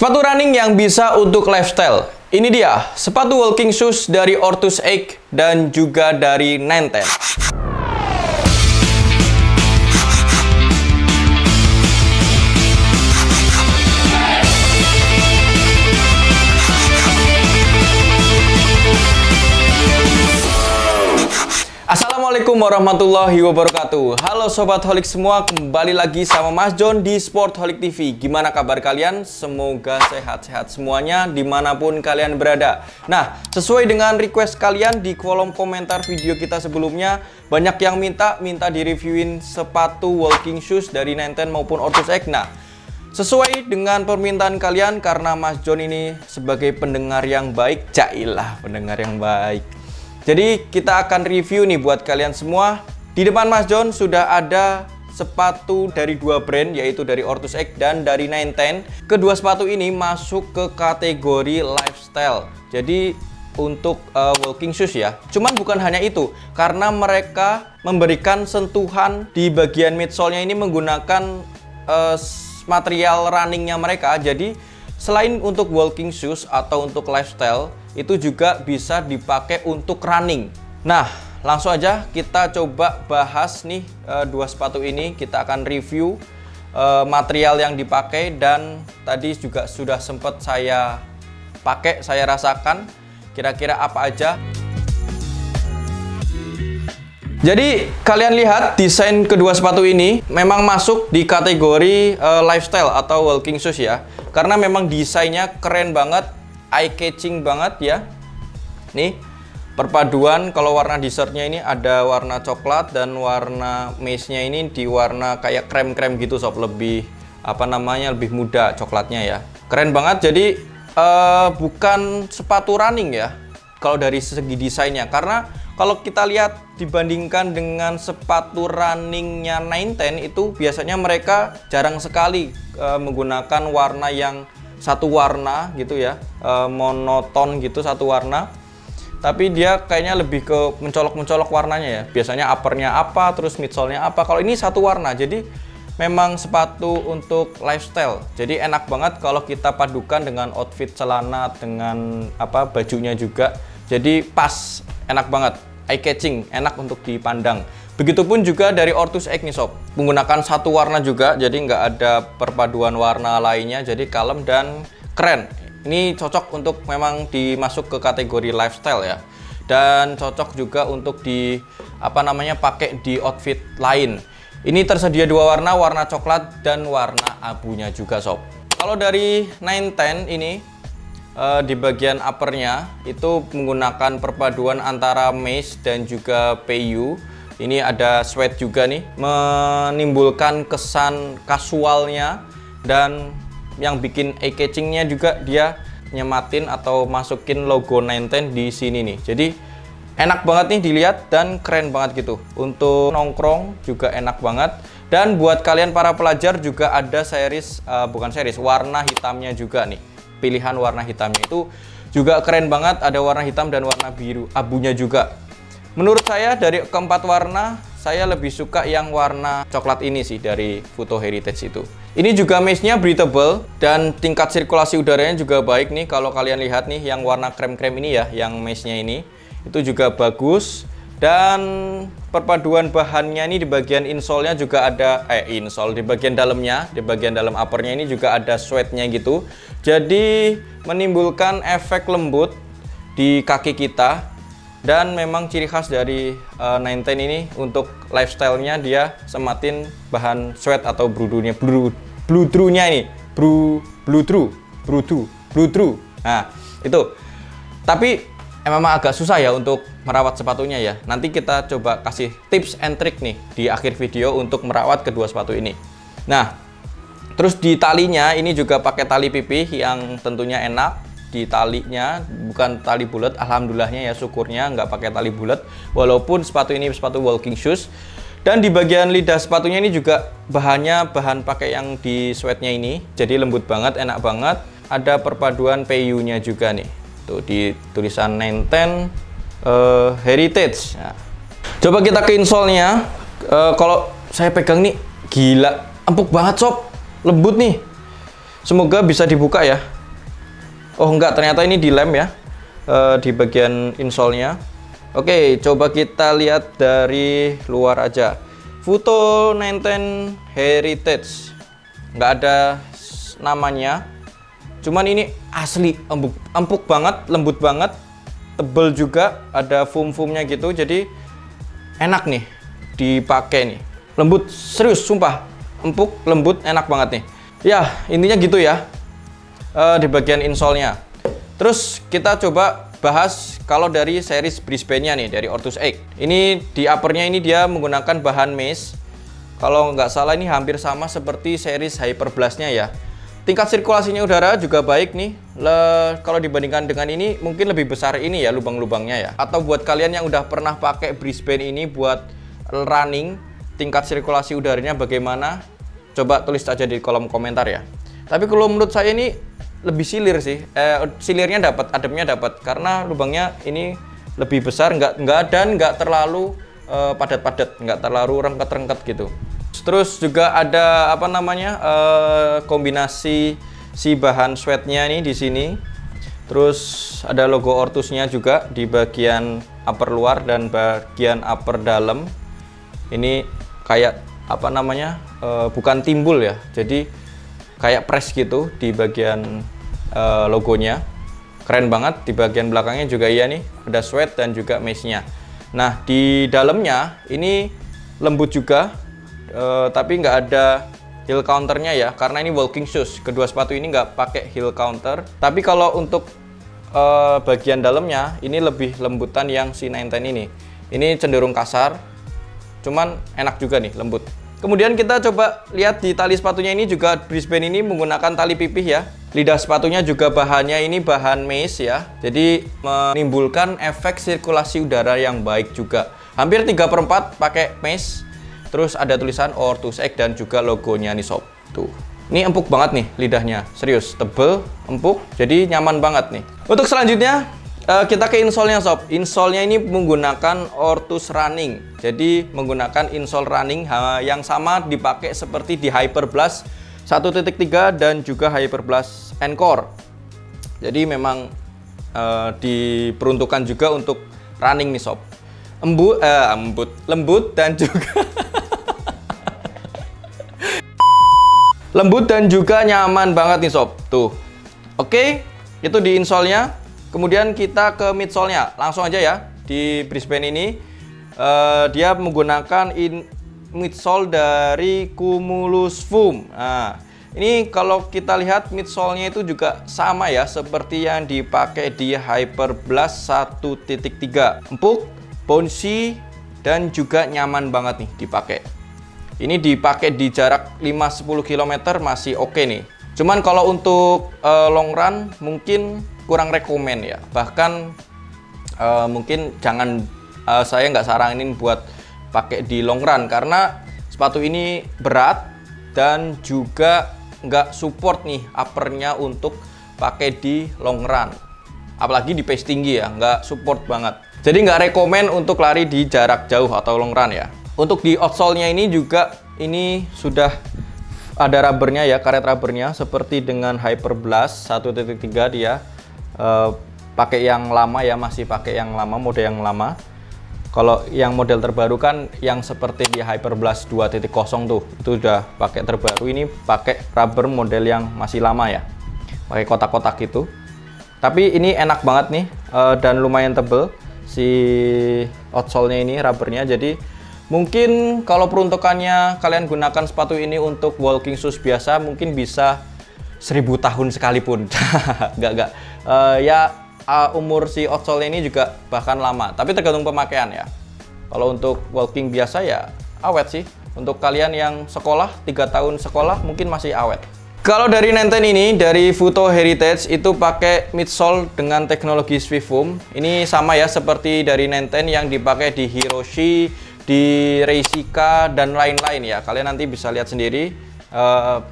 Sepatu running yang bisa untuk lifestyle. Ini dia, sepatu walking shoes dari Ortus X dan juga dari Nine10. Assalamualaikum warahmatullahi wabarakatuh. Halo Sobat Holik semua, kembali lagi sama Mas John di Sport Holik TV. Gimana kabar kalian? Semoga sehat-sehat semuanya dimanapun kalian berada. Nah, sesuai dengan request kalian di kolom komentar video kita sebelumnya, banyak yang minta di-reviewin sepatu walking shoes dari Nine10 maupun Ortus X. Nah, sesuai dengan permintaan kalian, karena Mas John ini sebagai pendengar yang baik, jailah pendengar yang baik. Jadi kita akan review nih buat kalian semua. Di depan Mas John sudah ada sepatu dari dua brand, yaitu dari Ortus X dan dari Nine10. Kedua sepatu ini masuk ke kategori lifestyle. Jadi untuk walking shoes ya. Cuman bukan hanya itu, karena mereka memberikan sentuhan di bagian midsole-nya ini menggunakan material runningnya mereka. Jadi selain untuk walking shoes atau untuk lifestyle, itu juga bisa dipakai untuk running. Nah, langsung aja kita coba bahas nih dua sepatu ini. Kita akan review material yang dipakai, dan tadi juga sudah sempat saya pakai, saya rasakan kira-kira apa aja. Jadi kalian lihat desain kedua sepatu ini memang masuk di kategori lifestyle atau walking shoes ya. Karena memang desainnya keren banget, eye-catching banget ya. Nih, perpaduan kalau warna dessertnya ini ada warna coklat, dan warna maze-nya ini di warna kayak krem-krem gitu sob, lebih apa namanya, lebih muda coklatnya ya. Keren banget. Jadi bukan sepatu running ya kalau dari segi desainnya, karena kalau kita lihat dibandingkan dengan sepatu runningnya Nine10, itu biasanya mereka jarang sekali menggunakan warna yang satu warna gitu ya, monoton gitu satu warna. Tapi dia kayaknya lebih ke mencolok-mencolok warnanya ya. Biasanya uppernya apa, terus midsole-nya apa. Kalau ini satu warna, jadi memang sepatu untuk lifestyle. Jadi enak banget kalau kita padukan dengan outfit celana, dengan apa bajunya juga. Jadi pas, enak banget, eye catching, enak untuk dipandang. Begitupun juga dari Ortus X nih sob, menggunakan satu warna juga, jadi nggak ada perpaduan warna lainnya, jadi kalem dan keren. Ini cocok untuk memang dimasuk ke kategori lifestyle ya, dan cocok juga untuk di apa namanya, pakai di outfit lain. Ini tersedia dua warna, warna coklat dan warna abunya juga sob. Kalau dari Nine10 ini di bagian uppernya itu menggunakan perpaduan antara maze dan juga PU. Ini ada sweat juga nih, menimbulkan kesan kasualnya, dan yang bikin eye-catchingnya juga dia nyematin atau masukin logo Nine10 di sini nih. Jadi enak banget nih dilihat dan keren banget gitu. Untuk nongkrong juga enak banget. Dan buat kalian para pelajar juga ada series, warna hitamnya juga nih. Pilihan warna hitamnya itu juga keren banget, ada warna hitam dan warna biru abunya juga. Menurut saya dari keempat warna, saya lebih suka yang warna coklat ini sih, dari Photo Heritage itu. Ini juga mesh-nya breathable dan tingkat sirkulasi udaranya juga baik nih. Kalau kalian lihat nih yang warna krem-krem ini ya, yang mesh-nya ini itu juga bagus. Dan perpaduan bahannya ini di bagian insole-nya juga ada insole di bagian dalamnya, di bagian dalam uppernya ini juga ada sweat-nya gitu. Jadi menimbulkan efek lembut di kaki kita. Dan memang ciri khas dari Nine10 ini untuk lifestyle-nya, dia sematin bahan sweat atau blue-nya ini, blue-true. Nah, itu. Tapi memang agak susah ya untuk merawat sepatunya ya. Nanti kita coba kasih tips and trick nih di akhir video untuk merawat kedua sepatu ini. Nah, terus di talinya ini juga pakai tali pipih yang tentunya enak. Di talinya bukan tali bulat, alhamdulillahnya ya, syukurnya nggak pakai tali bulat, walaupun sepatu ini sepatu walking shoes. Dan di bagian lidah sepatunya ini juga bahan pakai yang di sweatnya ini, jadi lembut banget, enak banget. Ada perpaduan PU-nya juga nih, tuh di tulisan Nine10 Heritage. Nah, coba kita ke insole-nya. Kalau saya pegang nih, gila, empuk banget sob, lembut nih. Semoga bisa dibuka ya. Oh enggak, ternyata ini dilem ya, di bagian insole-nya. Oke, coba kita lihat dari luar aja. Futo 910 Heritage, nggak ada namanya. Cuman ini asli empuk banget, lembut banget, tebel juga, ada foam-foamnya gitu. Jadi enak nih dipakai nih. Lembut, serius, sumpah. Empuk, lembut, enak banget nih. Ya, intinya gitu ya. Di bagian insole-nya. Terus kita coba bahas kalau dari series Brisbane-nya nih, dari Ortus X. Ini di upper-nya ini dia menggunakan bahan mesh. Kalau nggak salah ini hampir sama seperti series Hyperblast-nya ya. Tingkat sirkulasinya udara juga baik nih. Kalau dibandingkan dengan ini mungkin lebih besar ini ya lubang-lubangnya ya. Atau buat kalian yang udah pernah pakai Brisbane ini buat running, tingkat sirkulasi udaranya bagaimana? Coba tulis aja di kolom komentar ya. Tapi kalau menurut saya ini lebih silir sih. Silirnya dapat, ademnya dapat karena lubangnya ini lebih besar, nggak terlalu padat-padat, nggak terlalu rengket-rengket gitu. Terus juga ada apa namanya kombinasi si bahan sweatnya nih di sini. Terus ada logo Ortusnya juga di bagian upper luar dan bagian upper dalam. Ini kayak apa namanya bukan timbul ya, jadi kayak press gitu di bagian logonya. Keren banget. Di bagian belakangnya juga iya nih, ada sweat dan juga meshnya. Nah di dalamnya ini lembut juga, tapi nggak ada heel counternya ya, karena ini walking shoes. Kedua sepatu ini nggak pakai heel counter. Tapi kalau untuk bagian dalamnya ini lebih lembutan yang si 910 ini. Ini cenderung kasar, cuman enak juga nih, lembut. Kemudian kita coba lihat di tali sepatunya ini juga Brisbane ini menggunakan tali pipih ya. Lidah sepatunya juga bahannya ini bahan mesh ya. Jadi menimbulkan efek sirkulasi udara yang baik juga. Hampir 3/4 pakai mesh. Terus ada tulisan Ortus X dan juga logonya nih sob. Tuh. Ini empuk banget nih lidahnya. Serius, tebel, empuk, jadi nyaman banget nih. Untuk selanjutnya kita ke insole-nya sob. Insole-nya ini menggunakan Ortus Running. Jadi menggunakan insole running yang sama dipakai seperti di Hyperblast 1.3 dan juga Hyperblast Encore. Jadi memang diperuntukkan juga untuk running nih sob. Lembut dan juga lembut dan juga nyaman banget nih sob. Tuh. Oke, itu di insole-nya. Kemudian kita ke midsole-nya. Langsung aja ya. Di Brisbane ini dia menggunakan midsole dari Cumulus Foam. Nah, ini kalau kita lihat midsole-nya itu juga sama ya seperti yang dipakai di Hyperblast 1.3. Empuk, bouncy, dan juga nyaman banget nih dipakai. Ini dipakai di jarak 5-10 km masih oke nih. Cuman kalau untuk long run mungkin kurang rekomen ya. Bahkan mungkin jangan, saya nggak saranin buat pakai di long run karena sepatu ini berat dan juga nggak support nih uppernya untuk pakai di long run. Apalagi di pace tinggi ya, nggak support banget. Jadi nggak rekomen untuk lari di jarak jauh atau long run ya. Untuk di outsole-nya ini juga ini sudah ada rubbernya ya, karet rubbernya seperti dengan Hyperblast 1.3 dia pakai yang lama ya, masih pakai yang lama, model yang lama. Kalau yang model terbaru kan yang seperti di Hyperblast 2.0 tuh, itu udah pakai terbaru. Ini pakai rubber model yang masih lama ya, pakai kotak-kotak gitu. Tapi ini enak banget nih dan lumayan tebel si outsole-nya ini, rubbernya. Jadi mungkin kalau peruntukannya kalian gunakan sepatu ini untuk walking shoes biasa, mungkin bisa 1000 tahun sekalipun. Enggak. Ya umur si outsole ini juga bahkan lama, tapi tergantung pemakaian ya. Kalau untuk walking biasa ya awet sih. Untuk kalian yang sekolah, 3 tahun sekolah mungkin masih awet. Kalau dari 910 ini, dari Futo Heritage itu pakai midsole dengan teknologi Swifoam. Ini sama ya seperti dari 910 yang dipakai di Hiroshi, di Reisika, dan lain-lain ya. Kalian nanti bisa lihat sendiri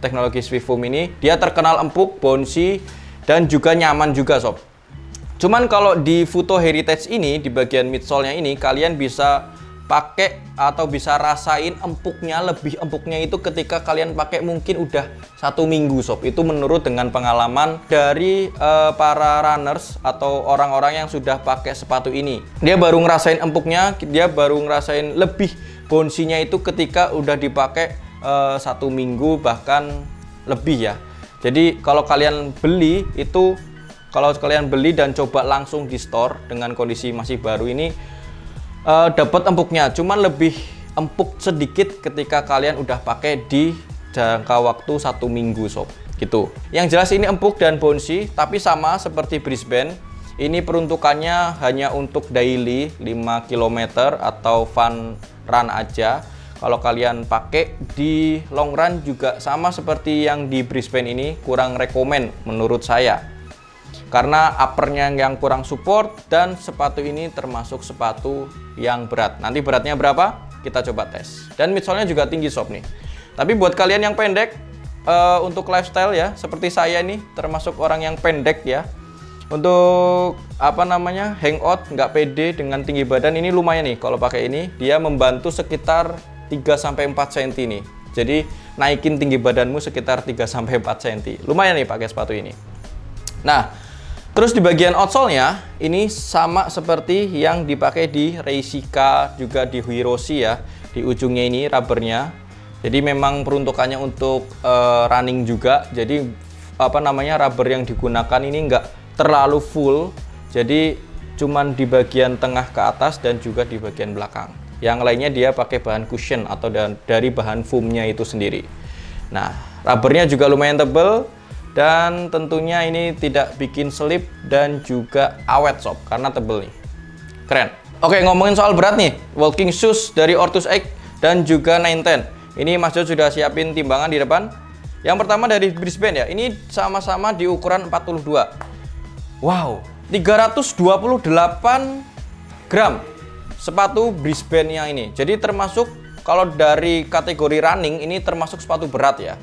teknologi Swifoam ini. Dia terkenal empuk, bouncy, dan juga nyaman juga sob. Cuman kalau di Futo Heritage ini, di bagian midsole-nya ini, kalian bisa pakai atau bisa rasain empuknya, lebih empuknya itu ketika kalian pakai mungkin udah 1 minggu sob. Itu menurut dengan pengalaman dari para runners atau orang-orang yang sudah pakai sepatu ini. Dia baru ngerasain empuknya, dia baru ngerasain lebih bouncy-nya itu ketika udah dipakai 1 minggu bahkan lebih ya. Jadi kalau kalian beli itu, kalau kalian beli dan coba langsung di store dengan kondisi masih baru ini, dapat empuknya, cuman lebih empuk sedikit ketika kalian udah pakai di jangka waktu 1 minggu sob, gitu. Yang jelas ini empuk dan bouncy, tapi sama seperti Brisbane, ini peruntukannya hanya untuk daily 5 km atau fun run aja. Kalau kalian pakai di long run juga sama seperti yang di Brisbane ini, kurang rekomen menurut saya. Karena uppernya yang kurang support dan sepatu ini termasuk sepatu yang berat. Nanti beratnya berapa? Kita coba tes. Dan midsole-nya juga tinggi sob nih. Tapi buat kalian yang pendek, untuk lifestyle ya, seperti saya nih, termasuk orang yang pendek ya. Untuk apa namanya, hangout, nggak pede dengan tinggi badan, ini lumayan nih. Kalau pakai ini, dia membantu sekitar 3-4 cm nih. Jadi naikin tinggi badanmu sekitar 3-4 cm. Lumayan nih pakai sepatu ini. Nah, terus di bagian outsole-nya ini sama seperti yang dipakai di Reisika, juga di Huiroshi ya. Di ujungnya ini rubbernya. Jadi memang peruntukannya untuk running juga. Jadi apa namanya, rubber yang digunakan ini enggak terlalu full. Jadi cuman di bagian tengah ke atas dan juga di bagian belakang. Yang lainnya dia pakai bahan cushion atau dari bahan foamnya itu sendiri. Nah, rubbernya juga lumayan tebal. Dan tentunya ini tidak bikin selip dan juga awet sob, karena tebel nih. Keren. Oke, ngomongin soal berat nih, walking shoes dari Ortus X dan juga 910. Ini Mas Jo sudah siapin timbangan di depan. Yang pertama dari Brisbane ya, ini sama-sama di ukuran 42. Wow, 328 gram sepatu Brisbane yang ini. Jadi termasuk, kalau dari kategori running ini termasuk sepatu berat ya.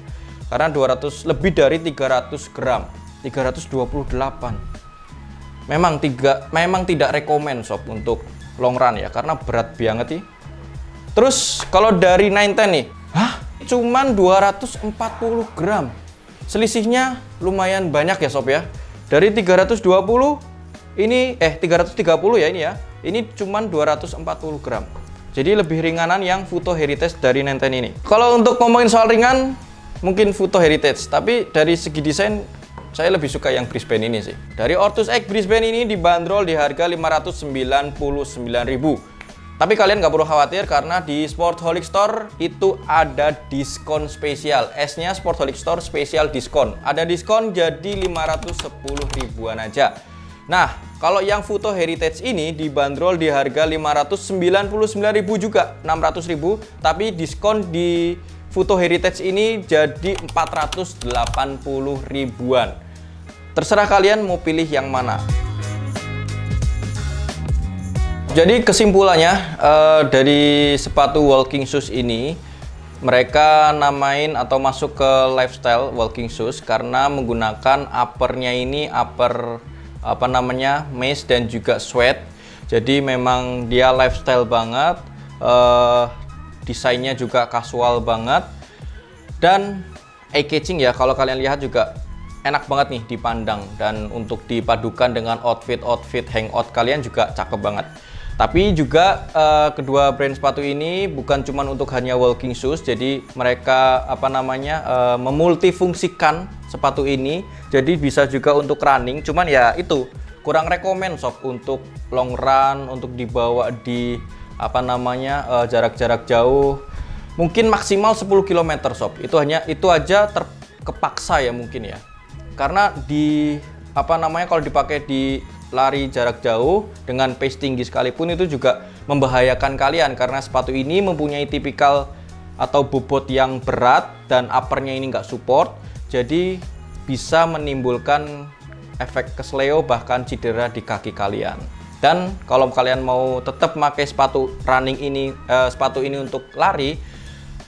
Karena lebih dari 300 gram, 328. Memang tidak rekomen sob untuk long run ya, karena berat banget nih. Terus kalau dari 910 nih, cuman 240 gram. Selisihnya lumayan banyak ya sob ya. Dari 320 ini 330 ya ini ya. Ini cuman 240 gram. Jadi lebih ringanan yang Futo Heritage dari 910 ini. Kalau untuk ngomongin soal ringan, mungkin Futo Heritage, tapi dari segi desain saya lebih suka yang Brisbane ini sih. Dari Ortus X Brisbane ini dibanderol di harga 599.000. Tapi kalian nggak perlu khawatir karena di Sportholic Store itu ada diskon spesial. S-nya Sportholic Store spesial diskon. Ada diskon jadi 510 ribuan aja. Nah, kalau yang Futo Heritage ini dibanderol di harga 599.000 juga, 600.000, tapi diskon di Futo Heritage ini jadi 480 ribuan. Terserah kalian mau pilih yang mana. Jadi kesimpulannya dari sepatu walking shoes ini, mereka namain atau masuk ke lifestyle walking shoes karena menggunakan uppernya ini upper apa namanya, mesh dan juga sweat. Jadi memang dia lifestyle banget. Desainnya juga casual banget dan eye catching ya, kalau kalian lihat juga enak banget nih dipandang, dan untuk dipadukan dengan outfit hangout kalian juga cakep banget. Tapi juga kedua brand sepatu ini bukan cuma untuk hanya walking shoes, jadi mereka apa namanya memultifungsikan sepatu ini, jadi bisa juga untuk running. Cuman ya itu kurang rekomen sob untuk long run, untuk dibawa di apa namanya jarak-jarak jauh, mungkin maksimal 10 km sob. Itu aja terkepaksa ya mungkin ya, karena di apa namanya kalau dipakai di lari jarak jauh dengan pace tinggi sekalipun itu juga membahayakan kalian, karena sepatu ini mempunyai tipikal atau bobot yang berat dan uppernya ini nggak support, jadi bisa menimbulkan efek kesleo bahkan cedera di kaki kalian. Dan kalau kalian mau tetap pakai sepatu running ini, sepatu ini untuk lari,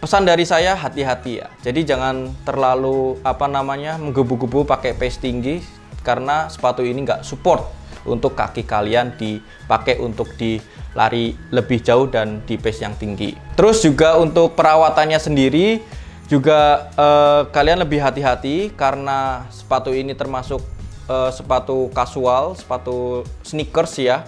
pesan dari saya hati-hati ya. Jadi jangan terlalu apa namanya menggebu-gebu pakai pace tinggi, karena sepatu ini nggak support untuk kaki kalian dipakai untuk di lari lebih jauh dan di pace yang tinggi. Terus juga untuk perawatannya sendiri juga kalian lebih hati-hati karena sepatu ini termasuk sepatu kasual, sepatu sneakers ya,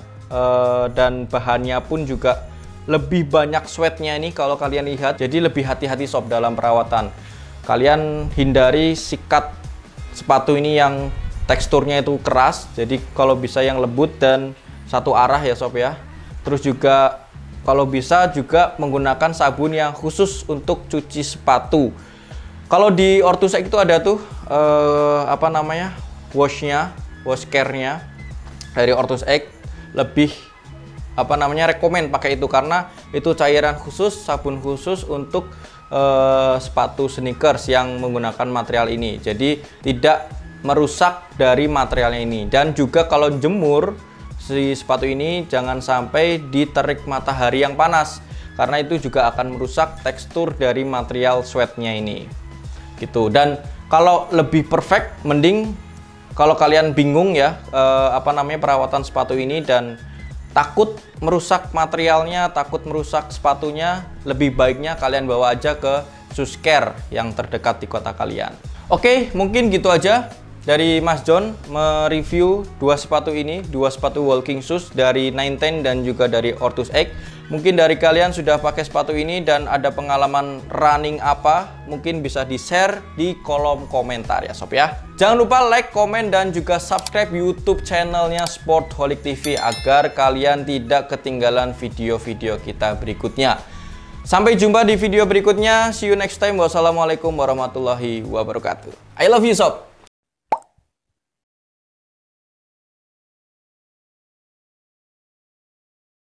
dan bahannya pun juga lebih banyak sweatnya ini kalau kalian lihat, jadi lebih hati-hati sob dalam perawatan. Kalian hindari sikat sepatu ini yang teksturnya itu keras, jadi kalau bisa yang lembut dan satu arah ya sob ya. Terus juga kalau bisa juga menggunakan sabun yang khusus untuk cuci sepatu. Kalau di Ortus X itu ada tuh apa namanya, wash care-nya dari Ortus X, lebih apa namanya, rekomen pakai itu karena itu cairan khusus, sabun khusus untuk sepatu sneakers yang menggunakan material ini. Jadi tidak merusak dari materialnya ini. Dan juga kalau jemur si sepatu ini jangan sampai diterik matahari yang panas karena itu juga akan merusak tekstur dari material sweatnya ini gitu. Dan kalau lebih perfect, mending kalau kalian bingung ya apa namanya perawatan sepatu ini dan takut merusak materialnya, takut merusak sepatunya, lebih baiknya kalian bawa aja ke shoe care yang terdekat di kota kalian. Oke, mungkin gitu aja dari Mas John mereview dua sepatu ini, dua sepatu walking shoes dari Nine10 dan juga dari Ortus X. Mungkin dari kalian sudah pakai sepatu ini dan ada pengalaman running apa, mungkin bisa di-share di kolom komentar ya sob ya. Jangan lupa like, komen, dan juga subscribe YouTube channelnya Sportholic TV agar kalian tidak ketinggalan video-video kita berikutnya. Sampai jumpa di video berikutnya. See you next time. Wassalamualaikum warahmatullahi wabarakatuh. I love you sob.